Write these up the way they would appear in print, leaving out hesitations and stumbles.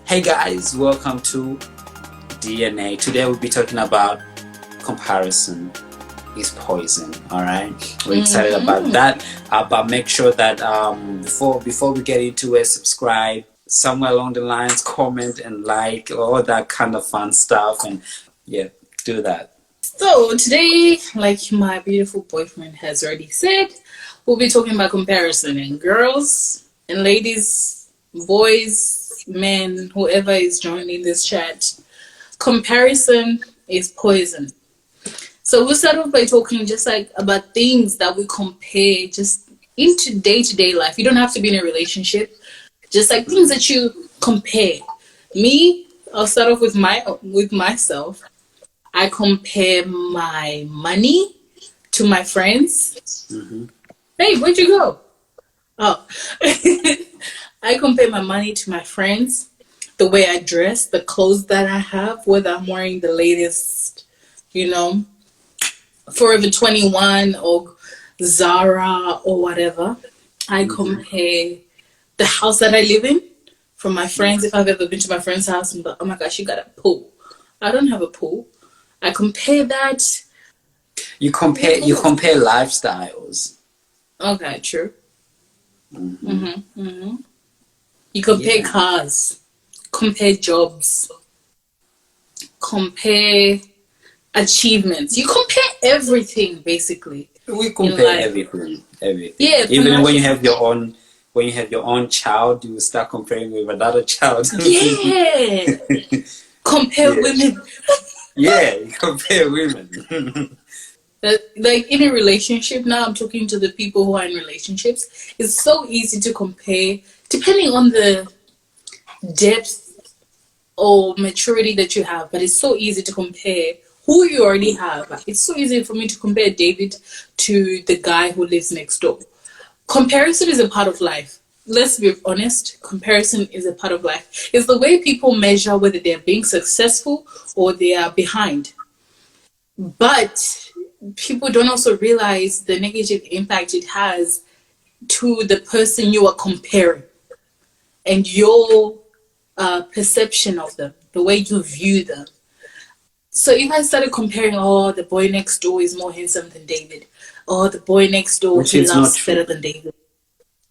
Hey guys, welcome to DNA. Today we'll be talking about comparison is poison. All right, we're excited about that. But make sure that before we get into it, subscribe somewhere along the lines, comment and like all that kind of fun stuff, and yeah, do that. So today, like my beautiful boyfriend has already said, we'll be talking about comparison, and girls and ladies, boys, men, whoever is joining this chat. Comparison is poison. So we'll start off by talking just like about things that we compare just into day-to-day life. You don't have to be in a relationship. Just like things that you compare. Me, I'll start off with myself. I compare my money to my friends. Hey, where'd you go? Oh. I compare my money to my friends, the way I dress, the clothes that I have, whether I'm wearing the latest, Forever 21 or Zara or whatever. I compare the house that I live in from my friends. If I've ever been to my friend's house and oh my gosh, you got a pool. I don't have a pool. I compare that. You compare lifestyles. Okay, true. You compare cars, compare jobs, compare achievements. You compare everything basically. We compare everything. Yeah, even when you have your own child, you start comparing with another child. Yeah. Compare women. Yeah, you compare women. Like in a relationship, now I'm talking to the people who are in relationships. It's so easy to compare depending on the depth or maturity that you have, but it's so easy to compare who you already have. It's so easy for me to compare David to the guy who lives next door. Comparison is a part of life. Let's be honest, comparison is a part of life. It's the way people measure whether they're being successful or they are behind. But people don't also realize the negative impact it has to the person you are comparing and your perception of them, the way you view them. So if I started comparing, oh, the boy next door is more handsome than David, or the boy next door he loves better than David,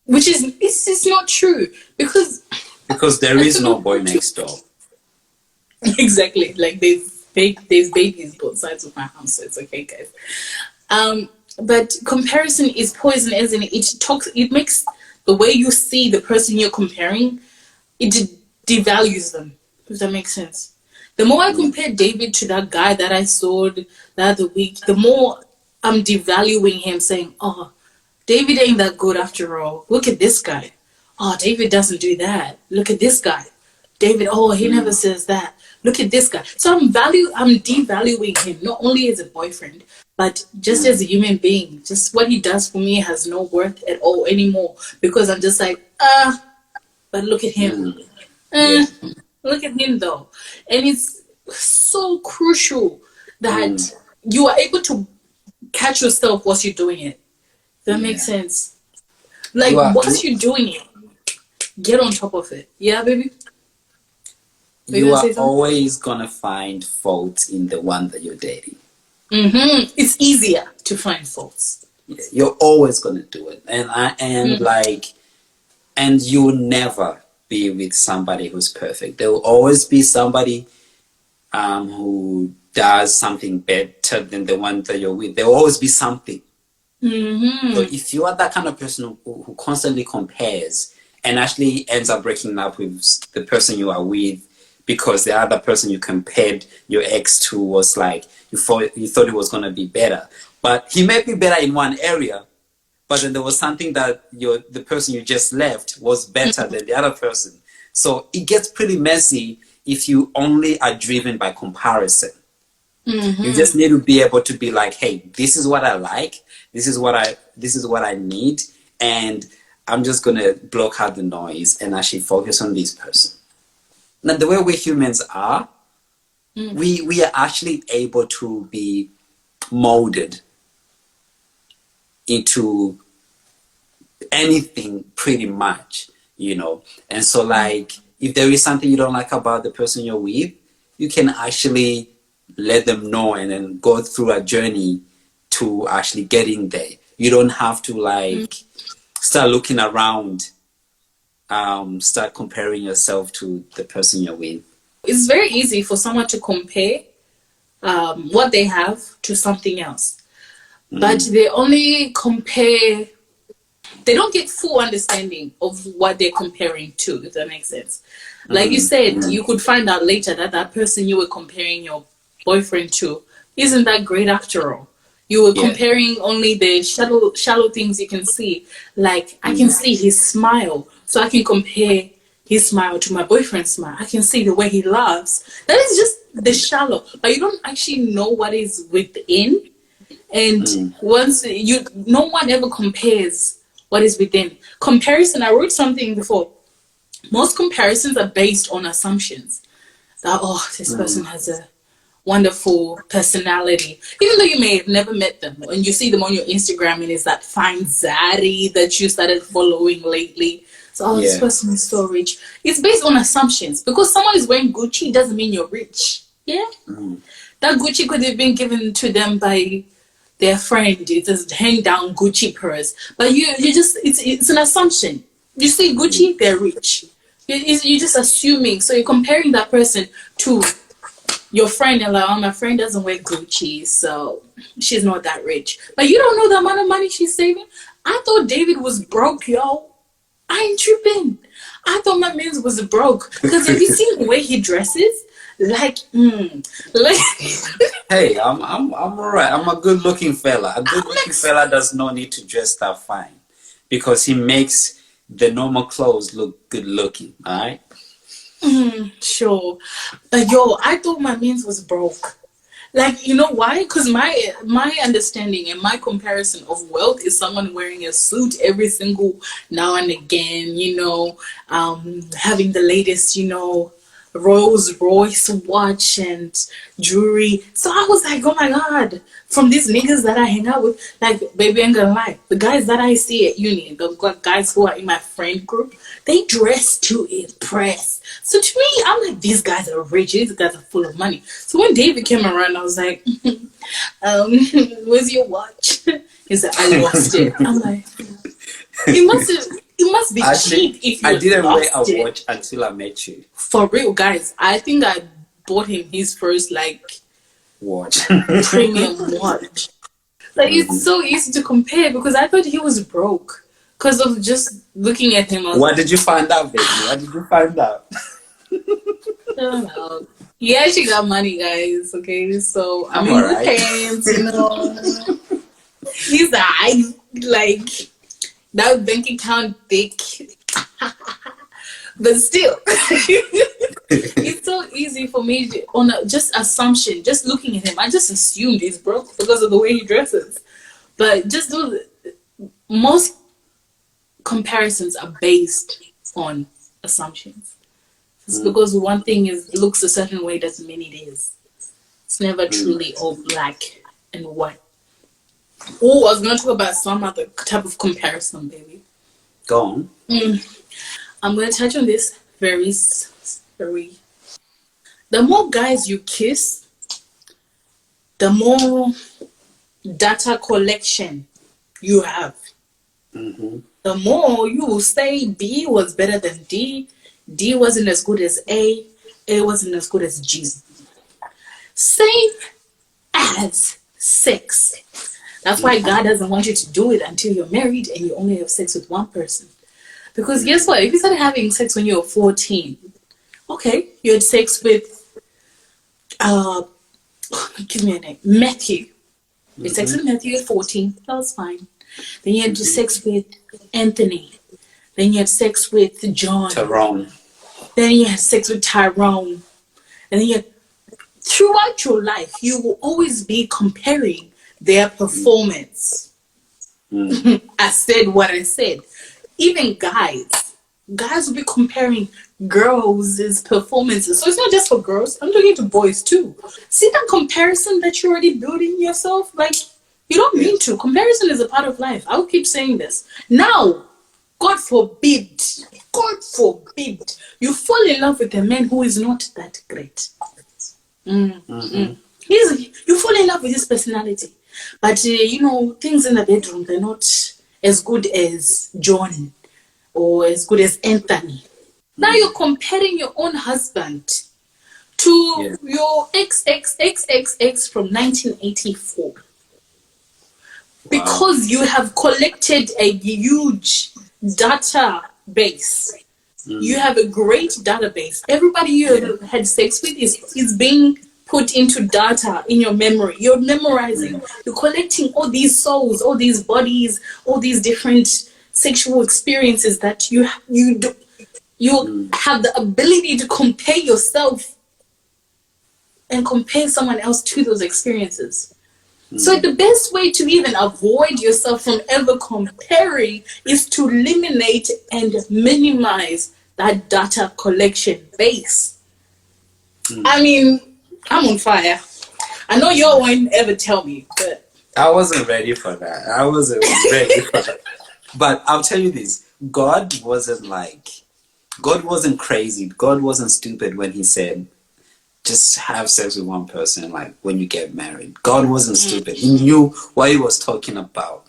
which is it's not true because there is no boy next door. Exactly, like there's babies both sides of my house, so it's okay, guys. But comparison is poison, isn't it? It makes the way you see the person you're comparing, it devalues them. Does that make sense? The more I compare David to that guy that I saw the other week, the more I'm devaluing him, saying, oh, David ain't that good after all. Look at this guy. Oh, David doesn't do that. Look at this guy. David, oh, he never says that. Look at this guy. So I'm devaluing him, not only as a boyfriend, but just as a human being. Just what he does for me has no worth at all anymore, because I'm just like, but look at him. Look at him though. And it's so crucial that you are able to catch yourself whilst you're doing it. Does that make sense? Like, once you're doing it, get on top of it. Yeah, baby? You are always gonna find faults in the one that you're dating. It's easier to find faults. Yeah, you're always gonna do it, and you'll never be with somebody who's perfect. There will always be somebody who does something better than the one that you're with. There will always be something. So if you are that kind of person who constantly compares and actually ends up breaking up with the person you are with because the other person you compared your ex to was like, you thought it was going to be better, but he may be better in one area, but then there was something that the person you just left was better than the other person. So it gets pretty messy if you only are driven by comparison. You just need to be able to be like, hey, this is what I like, this is what I need, and I'm just gonna block out the noise and actually focus on this person. Now, the way we humans are, we are actually able to be molded into anything pretty much, and so like if there is something you don't like about the person you're with, you can actually let them know and then go through a journey to actually getting there. You don't have to like start looking around, start comparing yourself to the person you're with. It's very easy for someone to compare what they have to something else, but they only compare. They don't get full understanding of what they're comparing to, if that makes sense. Like you said, you could find out later that that person you were comparing your boyfriend to isn't that great after all. You were comparing only the shallow things you can see. Like, I can see his smile, so I can compare his smile to my boyfriend's smile. I can see the way he laughs. That is just the shallow. But you don't actually know what is within. And no one ever compares what is within. Comparison, I wrote something before. Most comparisons are based on assumptions. That, oh, this person has a wonderful personality. Even though you may have never met them, and you see them on your Instagram and it's that fine zaddy that you started following lately. So, oh, this person is so rich. It's based on assumptions. Because someone is wearing Gucci doesn't mean you're rich. Yeah? That Gucci could have been given to them by their friend. It's a hang down Gucci purse. But you just, it's an assumption. You see Gucci, they're rich. You're just assuming. So you're comparing that person to your friend and like, oh, my friend doesn't wear Gucci, so she's not that rich. But you don't know the amount of money she's saving. I thought David was broke, yo. I ain't tripping. I thought my man was broke. Because have you seen the way he dresses? Like, Hey, I'm alright. I'm a good looking fella. A good looking fella does not need to dress that fine because he makes the normal clothes look good looking. Alright? Sure. But yo, I thought my means was broke. Like, you know why? Because my understanding and my comparison of wealth is someone wearing a suit every single now and again, you know, having the latest, you know, Rolls Royce watch and jewelry. So I was like, oh my God, from these niggas that I hang out with, like, baby, I ain't gonna lie, the guys that I see at uni, the guys who are in my friend group, they dress to impress. So to me, I'm like, these guys are rich, these guys are full of money. So when David came around, I was like, where's your watch? He said, I lost it. I'm like, it must be cheap if you I didn't wear a it. watch until I met you. For real, guys, I think I bought him his first like Watch. premium watch. Like it's so easy to compare because I thought he was broke because of just looking at him. What did you find out, baby? What did you find out? I don't know. He actually got money, guys. Okay, so I'm in alright. good hands, you know. He's like that bank account thick. But still, it's so easy for me to, on just assumption, just looking at him. I just assumed he's broke because of the way he dresses. But just most comparisons are based on assumptions. It's because one thing looks a certain way doesn't mean it is. It's never truly all black and white. Oh, I was going to talk about some other type of comparison, baby. Go on. I'm going to touch on this very. The more guys you kiss, the more data collection you have. The more you will say B was better than D, D wasn't as good as A wasn't as good as G. Same as sex. That's why God doesn't want you to do it until you're married and you only have sex with one person. Because guess what? If you started having sex when you were 14, okay, you had sex with, give me a name, Matthew. You had sex with Matthew at 14, that was fine. Then you had sex with Anthony. Then you had sex with John. Tyrone. Then you had sex with Tyrone. And then you had, throughout your life, you will always be comparing their performance. I said what I said. Even guys will be comparing girls' performances. So it's not just for girls. I'm talking to boys too. See that comparison that you're already building yourself? Like, you don't mean to. Comparison is a part of life. I'll keep saying this. Now, God forbid God forbid you fall in love with a man who is not that great. You fall in love with his personality, but things in the bedroom, they're not as good as John or as good as Anthony. Now you're comparing your own husband to your ex from 1984. Because you have collected a huge database. You have a great database. Everybody you have had sex with is being put into data in your memory. You're memorizing. You're collecting all these souls, all these bodies, all these different sexual experiences that you have the ability to compare yourself and compare someone else to those experiences. So the best way to even avoid yourself from ever comparing is to eliminate and minimize that data collection base. I mean, I'm on fire. I know you won't ever tell me, but I wasn't ready for that. I wasn't ready for that. But I'll tell you this. God wasn't crazy. God wasn't stupid when he said, just have sex with one person, like when you get married. God wasn't stupid. He knew what he was talking about.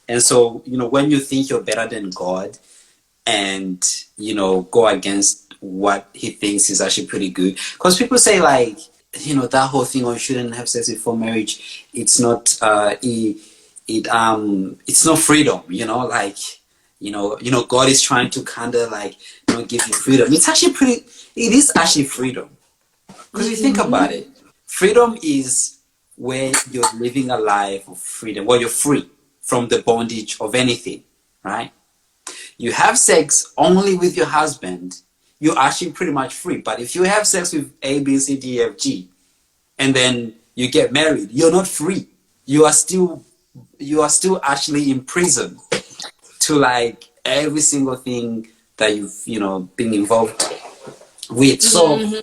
And so, when you think you're better than God and, go against what he thinks is actually pretty good. Because people say like, that whole thing, you shouldn't have sex before marriage. It's not, it's not freedom, God is trying to kind of like, give you freedom. It is actually freedom. Because you think about it, freedom is where you're living a life of freedom, where you're free from the bondage of anything, right? You have sex only with your husband, you're actually pretty much free. But if you have sex with A, B, C, D, E, F, G, and then you get married, you're not free. You are still actually in prison to like every single thing that you've, been involved with. So,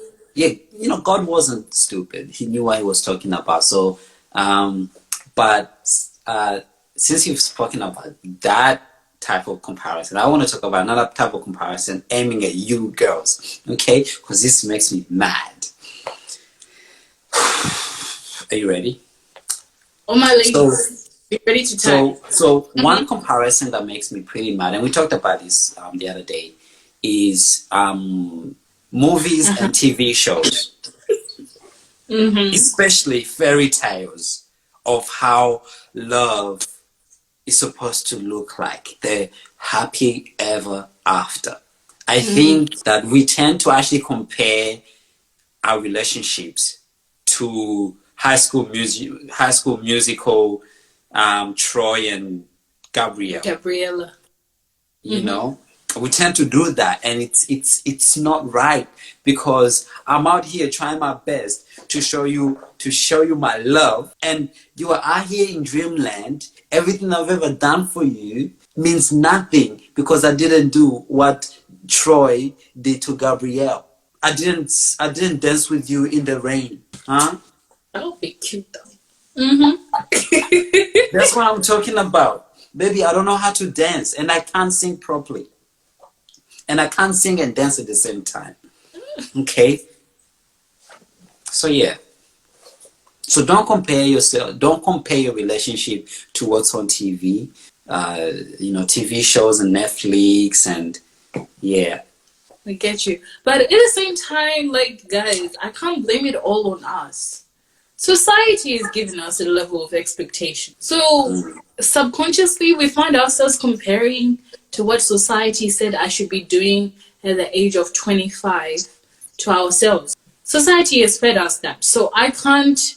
God wasn't stupid. He knew what he was talking about. So, since you've spoken about that type of comparison, I want to talk about another type of comparison aiming at you girls, okay? Because this makes me mad. Are you ready? Oh, my ladies, be ready to time. So one comparison that makes me pretty mad, and we talked about this the other day, is movies and TV shows, especially fairy tales of how love is supposed to look like, the happy ever after. I think that we tend to actually compare our relationships to High School Musical, Troy and Gabriella. We tend to do that, and it's not right, because I'm out here trying my best to show you my love, and you are out here in dreamland. Everything I've ever done for you means nothing because I didn't do what Troy did to Gabrielle. I didn't dance with you in the rain, huh? That would be cute though. That's what I'm talking about. Baby, I don't know how to dance, and I can't sing properly. And I can't sing and dance at the same time. Okay? So yeah. So don't compare your relationship to what's on TV. TV shows and Netflix, and yeah. I get you. But at the same time, like, guys, I can't blame it all on us. Society is giving us a level of expectation. So subconsciously, we find ourselves comparing to what society said I should be doing at the age of 25 to ourselves. Society has fed us that. So I can't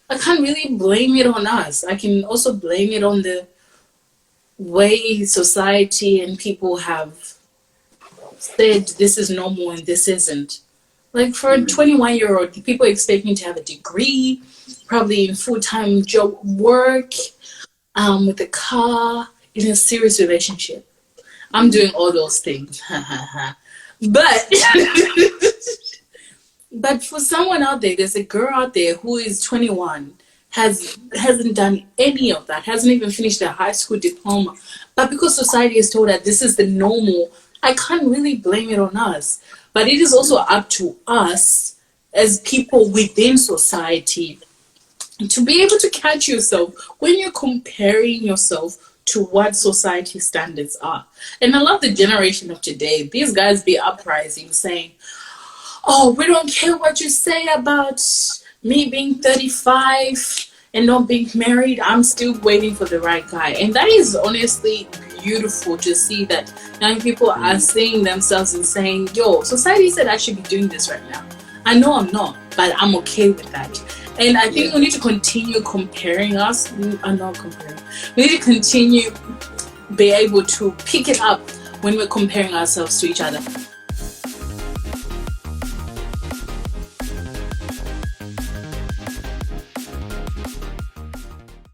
really blame it on us. I can also blame it on the way society and people have said this is normal and this isn't. Like for a 21-year-old, people expect me to have a degree, probably in full-time job work, with a car, in a serious relationship. I'm doing all those things. But for someone out there, there's a girl out there who is 21, hasn't done any of that, hasn't even finished their high school diploma. But because society has told her this is the normal I can't really blame it on us. But it is also up to us as people within society to be able to catch yourself when you're comparing yourself to what society standards are. And I love the generation of today. These guys be uprising saying, oh, we don't care what you say about me being 35 and not being married. I'm still waiting for the right guy. And that is honestly beautiful to see that young people are seeing themselves and saying, yo, society said I should be doing this right now. I know I'm not, but I'm okay with that. And I think we need to continue comparing us. I'm not comparing. We need to continue be able to pick it up when we're comparing ourselves to each other.